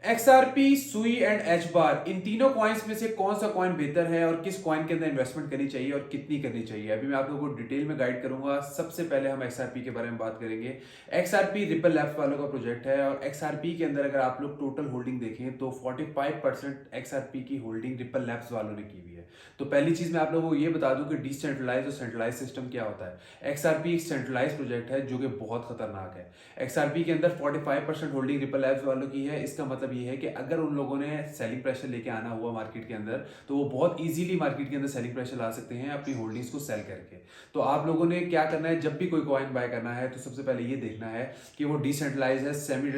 XRP, सुई and H बार, इन तीनों coins में से कौन सा कॉइन बेहतर है और किस कॉइन के अंदर इन्वेस्टमेंट करनी चाहिए और कितनी करनी चाहिए, अभी मैं आप लोगों को डिटेल में गाइड करूंगा। सबसे पहले हम XRP के बारे में बात करेंगे। XRP रिपल लैब्स वालों का प्रोजेक्ट है और XRP के अंदर अगर आप लोग टोटल होल्डिंग देखें तो 45% XRP की होल्डिंग रिपल लैब्स वालों ने की हुई है। तो पहली चीज मैं आप लोगों को ये बता दूं कि डिसेंट्रलाइज और सेंट्रलाइज सिस्टम क्या होता है। XRP एक सेंट्रलाइज प्रोजेक्ट है जो कि बहुत खतरनाक है। XRP के अंदर 45% होल्डिंग रिपल लैब्स वालों की है। इसका मतलब ये है कि अगर उन लोगों ने सेलिंग प्रेशर लेके आना हुआ मार्केट के अंदर तो वो बहुत इजीली मार्केट के अंदर सेलिंग प्रेशर ला सकते हैं अपनी होल्डिंग्स को सेल करके। तो आप लोगों ने क्या करना है, जब भी कोई कॉइन बाय करना है तो सबसे पहले ये देखना है कि वो डिसेंट्रलाइज है, सेमी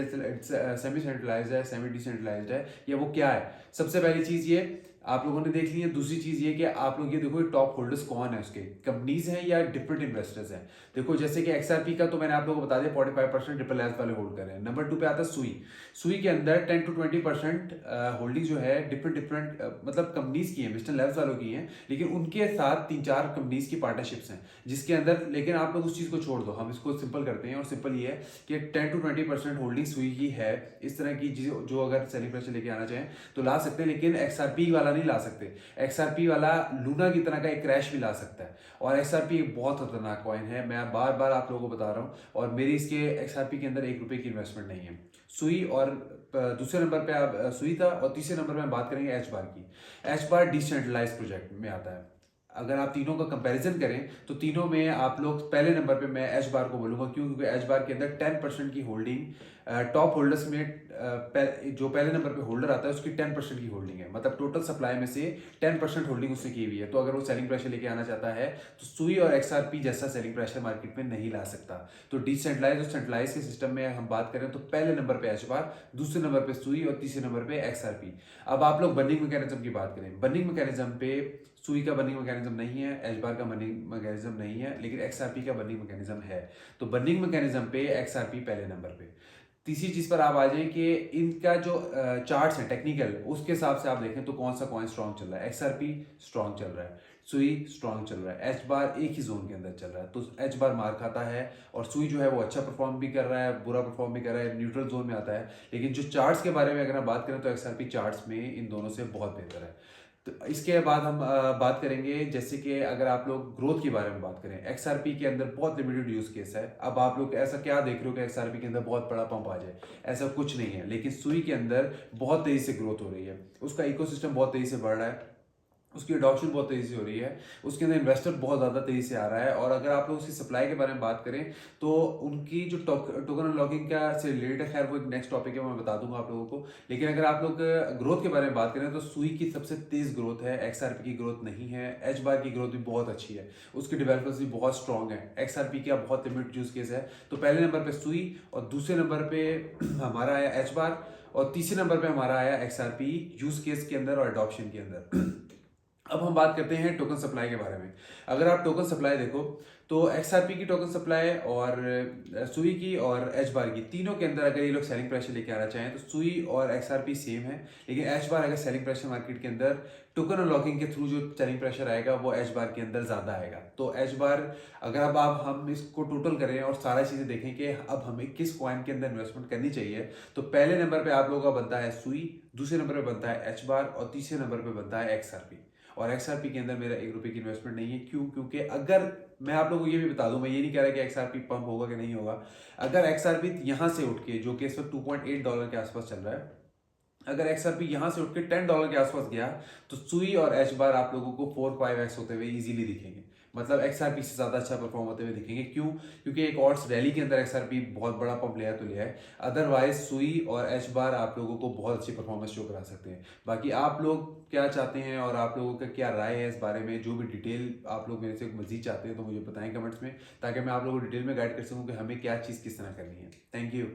सेंट्रलाइज है, सेमी डिसेंट्रलाइज्ड है, या वो क्या है। सबसे पहली चीज ये आप लोगों ने देख ली है। दूसरी चीज ये कि आप लोग ये देखो टॉप होल्डर्स कौन है, उसके कंपनीज हैं या डिफरेंट इन्वेस्टर्स हैं। देखो जैसे कि XRP का तो मैंने आप लोगों को बता दिया 45% ट्रिपल एस वाले होल्ड कर रहे हैं। नंबर 2 पे आता है सुई। सुई के अंदर 10 to 20% होल्डिंग जो है डिफरेंट मतलब कंपनीज की है, मिस्टर लैब्स वालों की है, लेकिन उनके साथ 3-4 कंपनीज की पार्टनरशिप्स हैं जिसके अंदर, लेकिन आप लोग उस चीज को छोड़ दो, हम इसको सिंपल करते हैं और सिंपल ये है कि 10 to 20% होल्डिंग सुई की है। इस तरह की जो अगर सेलिंग प्रेशर लेके आना चाहें तो ला सकते हैं, लेकिन XRP वाला नहीं ला सकते। XRP वाला लूना की तरह का एक क्रैश भी ला सकता है और XRP एक बहुत खतरनाक कॉइन है, मैं बार बार आप लोगों को बता रहा हूँ। और मेरी इसके XRP के अंदर ₹1 की इन्वेस्टमेंट नहीं है। सुई और दूसरे नंबर पे आप सुई था और तीसरे नंबर पे हम बात करेंगे एच बार की। एच बार डिसेंट्रलाइज प्रोजेक्ट में आता है। अगर आप तीनों का कंपैरिजन करें तो तीनों में आप लोग पहले नंबर पे मैं एच बार को बोलूंगा, क्यों? क्योंकि एच बार के अंदर 10% की होल्डिंग टॉप होल्डर्स में जो पहले नंबर पे होल्डर आता है उसकी 10% की होल्डिंग है, मतलब टोटल सप्लाई में से 10% होल्डिंग उसने की हुई है। तो अगर वो सेलिंग प्रेशर लेके आना चाहता है तो सुई और XRP जैसा सेलिंग प्रेशर मार्केट में नहीं ला सकता। तो डिसेंट्रलाइज और सेंट्रलाइज के सिस्टम में हम बात करें तो पहले नंबर पे एच बार, दूसरे नंबर पे सुई और तीसरे नंबर पे XRP। अब आप लोग बर्निंग मैकेनिज्म की बात करें, बर्निंग मैकेनिज्म पे सुई का बर्निंग मैकेनिज्म नहीं है, एच बार का बर्निंग मैकेनिज्म नहीं है, लेकिन XRP का बर्निंग मैकेनिज्म है। तो बर्निंग मैकेनिज्म पे XRP पहले नंबर पे। तीसरी चीज पर आप आ जाए कि इनका जो चार्ट्स है टेक्निकल, उसके हिसाब से आप देखें तो कौन सा कॉइन स्ट्रांग चल रहा है। XRP स्ट्रांग चल रहा है, सुई स्ट्रांग चल रहा है, एच बार एक ही जोन के अंदर चल रहा है। तो एच बार मार खाता है और सुई जो है वो अच्छा परफॉर्म भी कर रहा है, बुरा परफॉर्म भी कर रहा है, न्यूट्रल जोन में आता है। लेकिन जो चार्ट्स के बारे में अगर हम बात करें तो XRP चार्ट्स में इन दोनों से बहुत बेहतर है। तो इसके बाद हम बात करेंगे जैसे कि अगर आप लोग ग्रोथ के बारे में बात करें, XRP के अंदर बहुत लिमिटेड यूज केस है। अब आप लोग ऐसा क्या देख रहे हो कि XRP के अंदर बहुत बड़ा पंप आ जाए, ऐसा कुछ नहीं है। लेकिन सुई के अंदर बहुत तेजी से ग्रोथ हो रही है, उसका इकोसिस्टम बहुत तेजी से बढ़ रहा है, उसकी अडॉप्शन बहुत तेजी से हो रही है, उसके अंदर इन्वेस्टर बहुत ज़्यादा तेजी से आ रहा है। और अगर आप लोग उसकी सप्लाई के बारे में बात करें तो उनकी जो टोकन अनलॉकिंग का से रिलेटेड है, खैर वो एक नेक्स्ट टॉपिक है, मैं बता दूंगा आप लोगों को। लेकिन अगर आप लोग ग्रोथ के बारे में बात करें तो सुई की सबसे तेज ग्रोथ है, XRP की ग्रोथ नहीं है। एच बार की ग्रोथ भी बहुत अच्छी है, उसकी डेवलपर्स भी बहुत स्ट्रॉन्ग है। XRP का बहुत लिमिटेड यूज केस है। तो पहले नंबर पर सुई और दूसरे नंबर पे हमारा आया एच बार और तीसरे नंबर पे हमारा आया XRP यूज केस के अंदर और अडॉप्शन के अंदर। अब हम बात करते हैं टोकन सप्लाई के बारे में। अगर आप टोकन सप्लाई देखो तो XRP की टोकन सप्लाई और सुई की और एच बार की, तीनों के अंदर अगर ये लोग सेलिंग प्रेशर लेके आना चाहें तो सुई और XRP सेम है, लेकिन एच बार अगर सेलिंग प्रेशर मार्केट के अंदर टोकन अनलॉकिंग के थ्रू जो सेलिंग प्रेशर आएगा वो एच बार के अंदर ज्यादा आएगा। तो एच बार अगर अब आप हम इसको टोटल करें और सारा चीजें देखें कि अब हमें किस कॉइन के अंदर इन्वेस्टमेंट करनी चाहिए, तो पहले नंबर पे आप लोगों का बनता है सुई, दूसरे नंबर पे बनता है एच बार और तीसरे नंबर पे बनता है XRP। और XRP के अंदर मेरा ₹1 की इन्वेस्टमेंट नहीं है। क्यों? क्योंकि अगर मैं आप लोगों को ये भी बता दूं, मैं ये नहीं कह रहा कि XRP पंप होगा कि नहीं होगा। अगर XRP यहाँ से उठ के, जो कि इस वक्त $2.8 के आसपास चल रहा है, अगर XRP यहाँ से उठ के $10 के आसपास गया तो सुई और एच बार आप लोगों को 4-5x होते हुए इजीली दिखेंगे, मतलब XRP से ज्यादा अच्छा परफॉर्म होते हुए दिखेंगे। क्यों? क्योंकि एक ऑट्स रैली के अंदर XRP बहुत बड़ा पंप लिया तो लिया है, अदरवाइज सुई और एच बार आप लोगों को बहुत अच्छी परफॉर्मेंस शो करा सकते हैं। बाकी आप लोग क्या चाहते हैं और आप लोगों का क्या राय है इस बारे में, जो भी डिटेल आप लोग मेरे से मजीद चाहते हैं तो मुझे बताएं कमेंट्स में, ताकि मैं आप लोगों को डिटेल में गाइड कर सकूं कि हमें क्या चीज़ किस तरह करनी है। Thank you.